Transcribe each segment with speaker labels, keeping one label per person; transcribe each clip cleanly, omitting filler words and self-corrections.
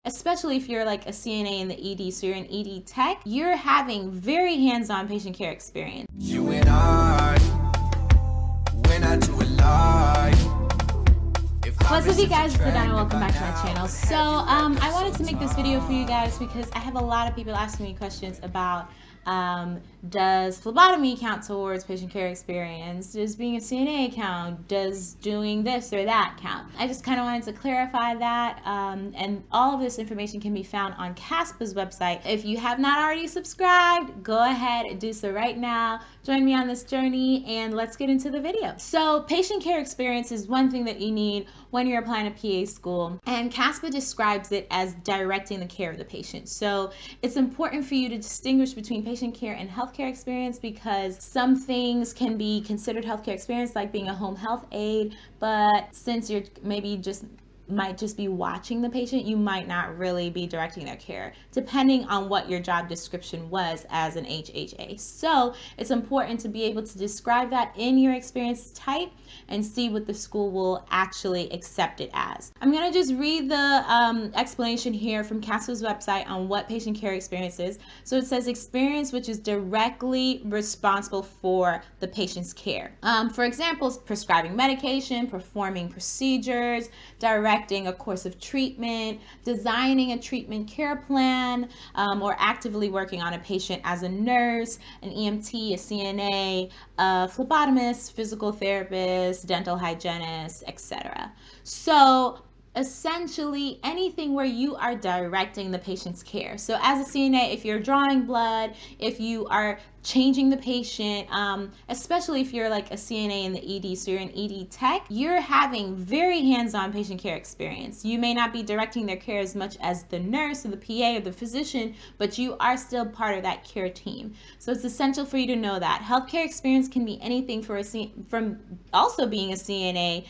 Speaker 1: especially if you're like a CNA in the ED, so you're an ED tech, you're having very hands-on patient care experience.
Speaker 2: You and I, when I do a lie.
Speaker 1: What's up, you guys? It's Adana. Welcome back to my channel. So I wanted to make this video for you guys because I have a lot of people asking me questions about does phlebotomy count towards patient care experience? Does being a CNA count? Does doing this or that count? I just kind of wanted to clarify that, and all of this information can be found on CASPA's website. If you have not already subscribed, go ahead and do so right now. Join me on this journey and let's get into the video. So patient care experience is one thing that you need when you're applying to PA school, and CASPA describes it as directing the care of the patient. So it's important for you to distinguish between patient care and healthcare experience, because some things can be considered healthcare experience, like being a home health aide, but since you're maybe might just be watching the patient, you might not really be directing their care, depending on what your job description was as an HHA. So it's important to be able to describe that in your experience type and see what the school will actually accept it as. I'm going to just read the explanation here from CASPA's website on what patient care experience is. So it says experience which is directly responsible for the patient's care. For example, prescribing medication, performing procedures, directing a course of treatment, designing a treatment care plan, or actively working on a patient as a nurse, an EMT, a CNA, a phlebotomist, physical therapist, dental hygienist, etc. So essentially anything where you are directing the patient's care. So as a CNA, if you're drawing blood, if you are changing the patient, especially if you're like a CNA in the ED, so you're an ED tech, you're having very hands-on patient care experience. You may not be directing their care as much as the nurse or the PA or the physician, but you are still part of that care team. So it's essential for you to know that. Healthcare experience can be anything from also being a CNA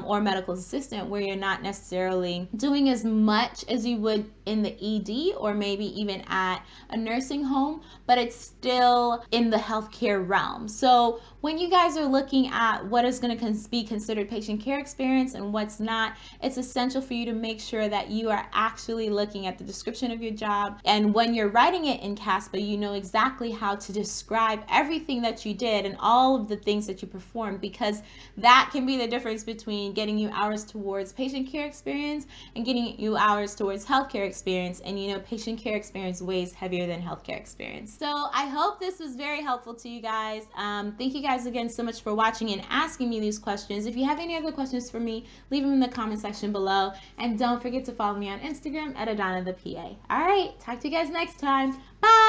Speaker 1: or medical assistant, where you're not necessarily doing as much as you would in the ED or maybe even at a nursing home, but it's still in the healthcare realm. So when you guys are looking at what is going to be considered patient care experience and what's not, it's essential for you to make sure that you are actually looking at the description of your job. And when you're writing it in CASPA, you know exactly how to describe everything that you did and all of the things that you performed, because that can be the difference between getting you hours towards patient care experience and getting you hours towards healthcare experience. And you know, patient care experience weighs heavier than healthcare experience. So I hope this was very helpful to you guys. Thank you guys again so much for watching and asking me these questions. If you have any other questions for me, leave them in the comment section below. And don't forget to follow me on Instagram at Adana the PA. All right, talk to you guys next time. Bye.